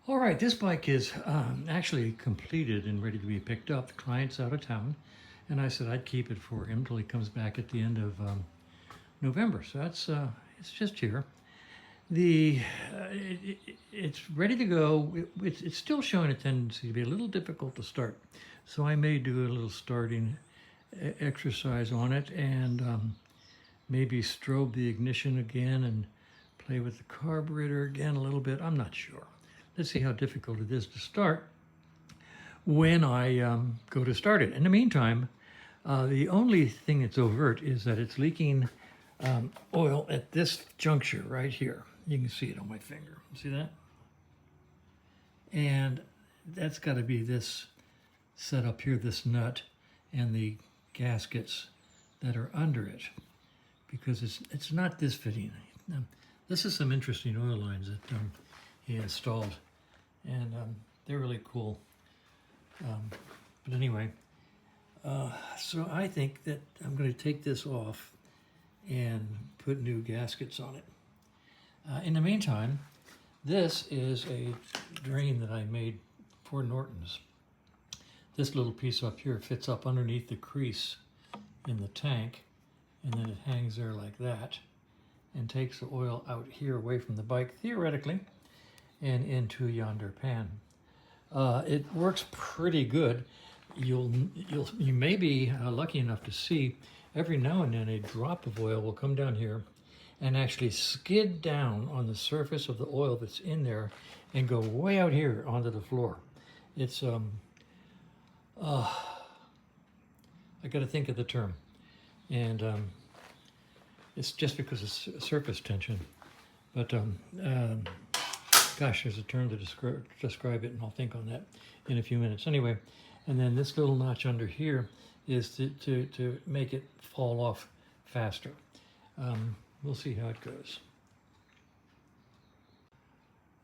All right, this bike is actually completed and ready to be picked up. The client's out of town, and I said I'd keep it for him till he comes back at the end of November. So that's it's just here. It's ready to go. It's still showing a tendency to be a little difficult to start, so I may do a little starting exercise on it and maybe strobe the ignition again and play with the carburetor again a little bit. I'm not sure. Let's see how difficult it is to start when I go to start it. In the meantime, the only thing that's overt is that it's leaking oil at this juncture right here. You can see it on my finger. See that? And that's got to be this set up here, this nut, and the gaskets that are under it, because it's not this fitting. This is some interesting oil lines that he installed, and they're really cool. But anyway, so I think that I'm going to take this off and put new gaskets on it. In the meantime, this is a drain that I made for Norton's. This little piece up here fits up underneath the crease in the tank, and then it hangs there like that and takes the oil out here away from the bike, theoretically, and into yonder pan. It works pretty good. You may be lucky enough to see every now and then a drop of oil will come down here and actually skid down on the surface of the oil that's in there and go way out here onto the floor. It's I got to think of the term, and it's just because it's surface tension. But gosh, there's a term to describe it, and I'll think on that in a few minutes. Anyway, and then this little notch under here is to make it fall off faster. We'll see how it goes.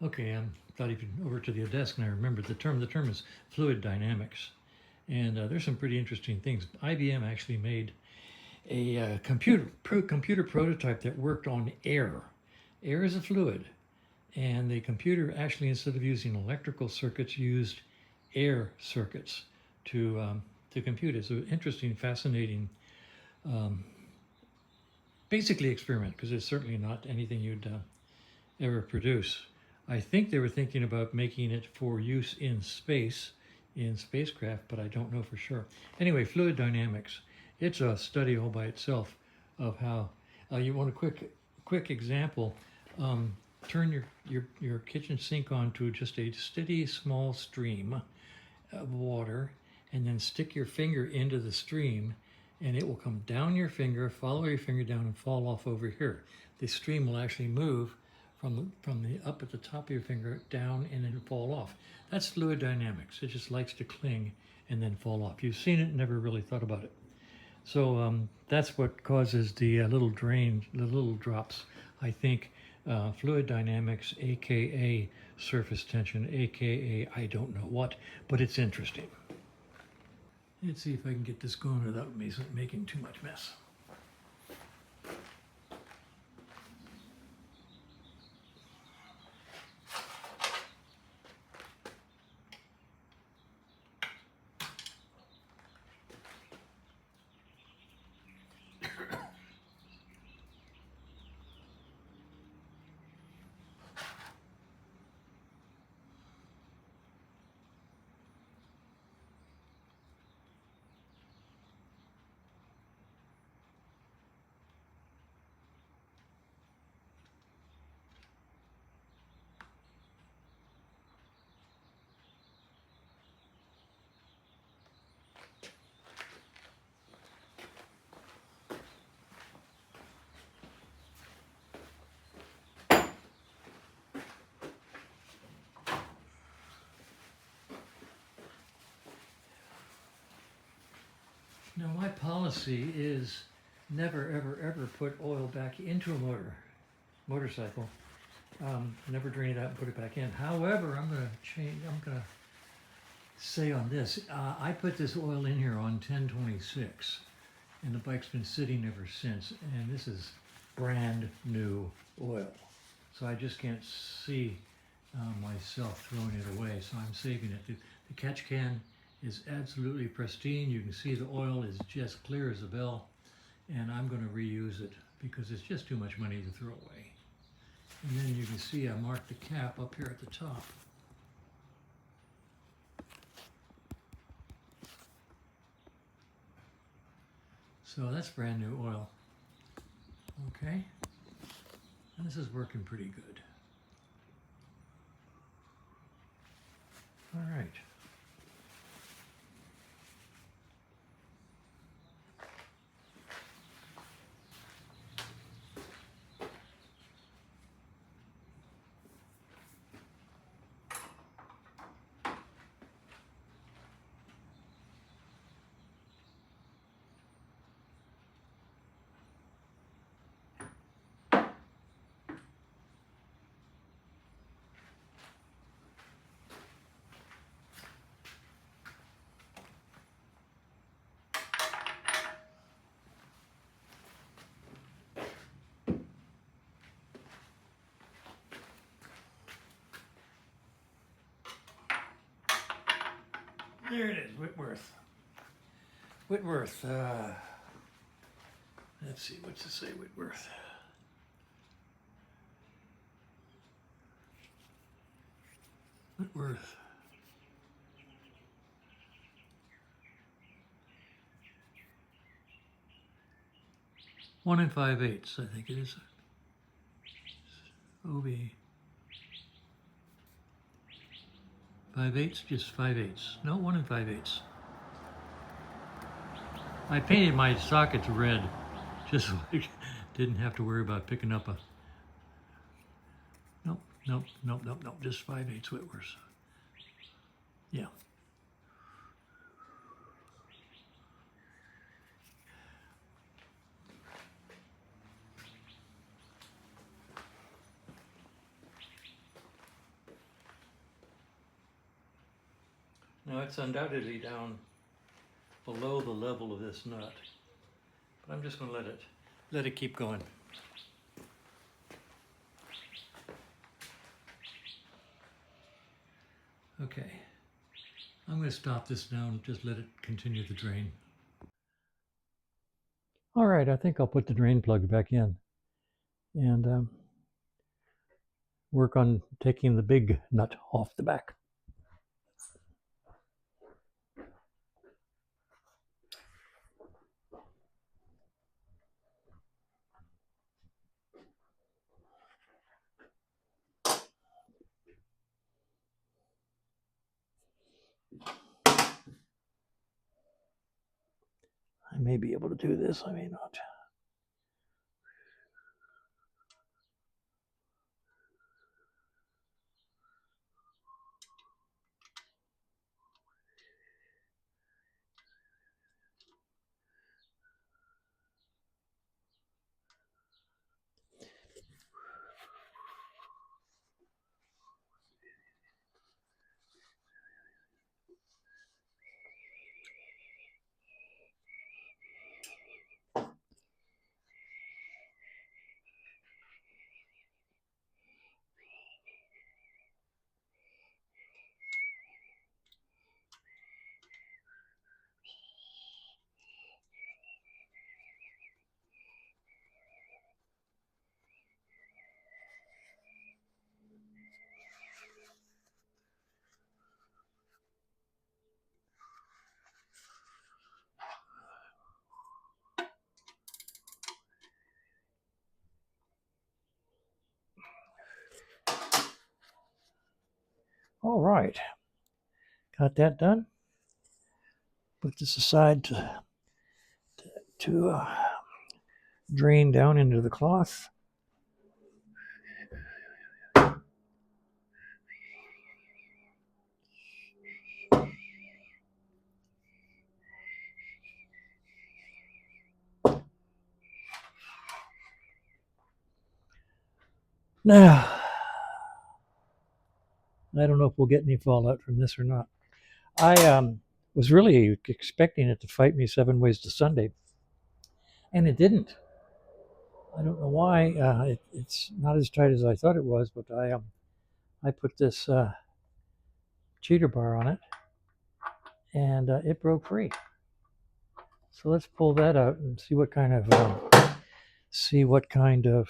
Okay, I'm not even over to the desk, and I remembered the term. The term is fluid dynamics, and there's some pretty interesting things. IBM actually made a computer prototype that worked on air. Air is a fluid, and the computer actually, instead of using electrical circuits, used air circuits to compute. It's an interesting, fascinating, basically experiment, because it's certainly not anything you'd ever produce. I think they were thinking about making it for use in space, in spacecraft, but I don't know for sure. Anyway, fluid dynamics. It's a study all by itself of how you want a quick example. Turn your kitchen sink onto just a steady small stream of water, and then stick your finger into the stream, and it will come down your finger, follow your finger down, and fall off over here. The stream will actually move from the up at the top of your finger down and then fall off. That's fluid dynamics. It just likes to cling and then fall off. You've seen it, never really thought about it. So that's what causes the little drain, the little drops. I think fluid dynamics, aka surface tension, aka I don't know what, but it's interesting. Let's see if I can get this going without making too much mess. Now, my policy is never, ever, ever put oil back into a motorcycle. Never drain it out and put it back in. However, I'm going to say on this, I put this oil in here on 10/26, and the bike's been sitting ever since, and this is brand new oil. So I just can't see myself throwing it away, so I'm saving it. The catch can is absolutely pristine. You can see the oil is just clear as a bell, and I'm going to reuse it because it's just too much money to throw away. And then you can see I marked the cap up here at the top. So that's brand new oil. Okay, and this is working pretty good. All right. There it is, Whitworth. Whitworth. Let's see, what's it say, Whitworth? Whitworth. One and 5/8, I think it is. OB. 5/8, just 5/8. No, 1 and 5/8. I painted my sockets red, just so I didn't have to worry about picking up a. Nope. Just 5/8 Whitworth. Yeah. Now it's undoubtedly down below the level of this nut, but I'm just going to let it keep going. Okay, I'm going to stop this now and just let it continue to drain. All right, I think I'll put the drain plug back in and work on taking the big nut off the back. I may be able to do this, I may not. All right, got that done. Put this aside to drain down into the cloth. Now, I don't know if we'll get any fallout from this or not. I was really expecting it to fight me 7 ways to Sunday, and it didn't. I don't know why. It's not as tight as I thought it was, but I put this cheater bar on it, and it broke free. So let's pull that out and see what kind of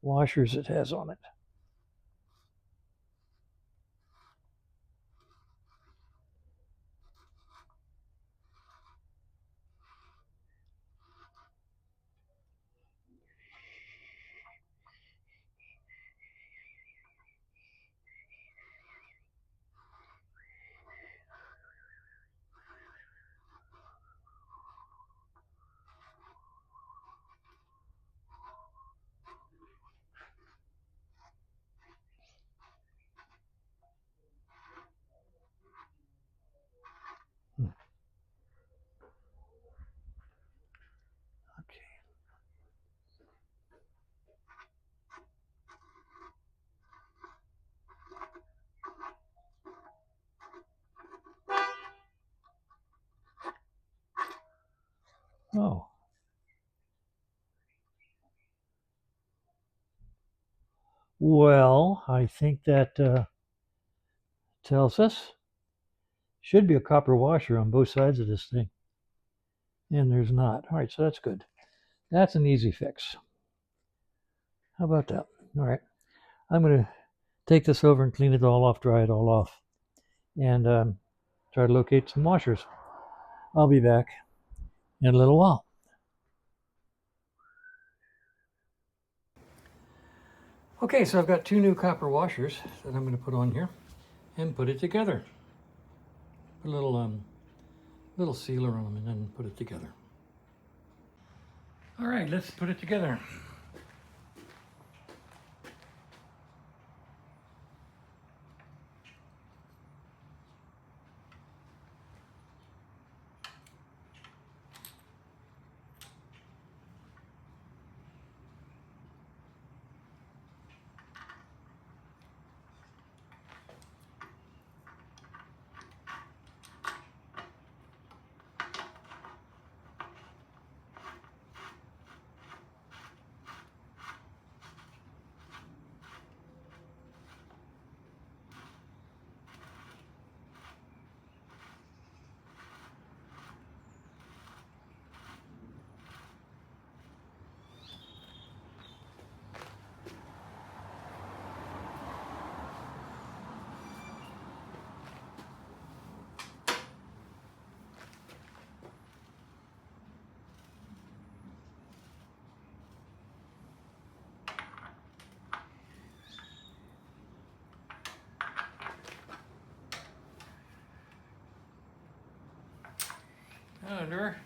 washers it has on it. Okay. Oh. Well, I think that tells us should be a copper washer on both sides of this thing. And there's not. All right, so that's good. That's an easy fix. How about that? All right. I'm going to take this over and clean it all off, dry it all off, and try to locate some washers. I'll be back in a little while. Okay, so I've got 2 new copper washers that I'm going to put on here and put it together. Put a little sealer on them and then put it together. All right, let's put it together. Under.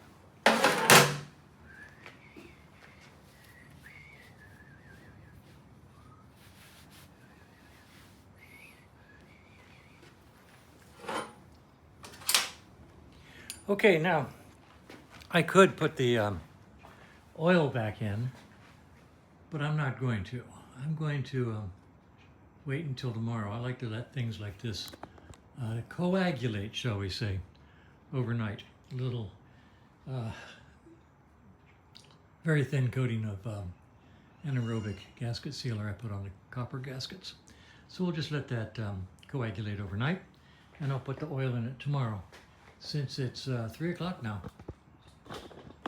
Okay, now I could put the oil back in, but I'm not going to. I'm going to wait until tomorrow. I like to let things like this coagulate, shall we say, overnight. A little very thin coating of anaerobic gasket sealer I put on the copper gaskets. So we'll just let that coagulate overnight, and I'll put the oil in it tomorrow, since it's 3 o'clock now.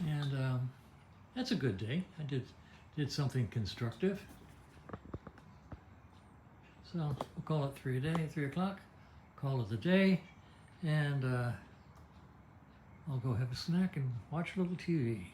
And that's a good day. I did something constructive. So we'll call it 3 o'clock, call it a day, and I'll go have a snack and watch a little TV.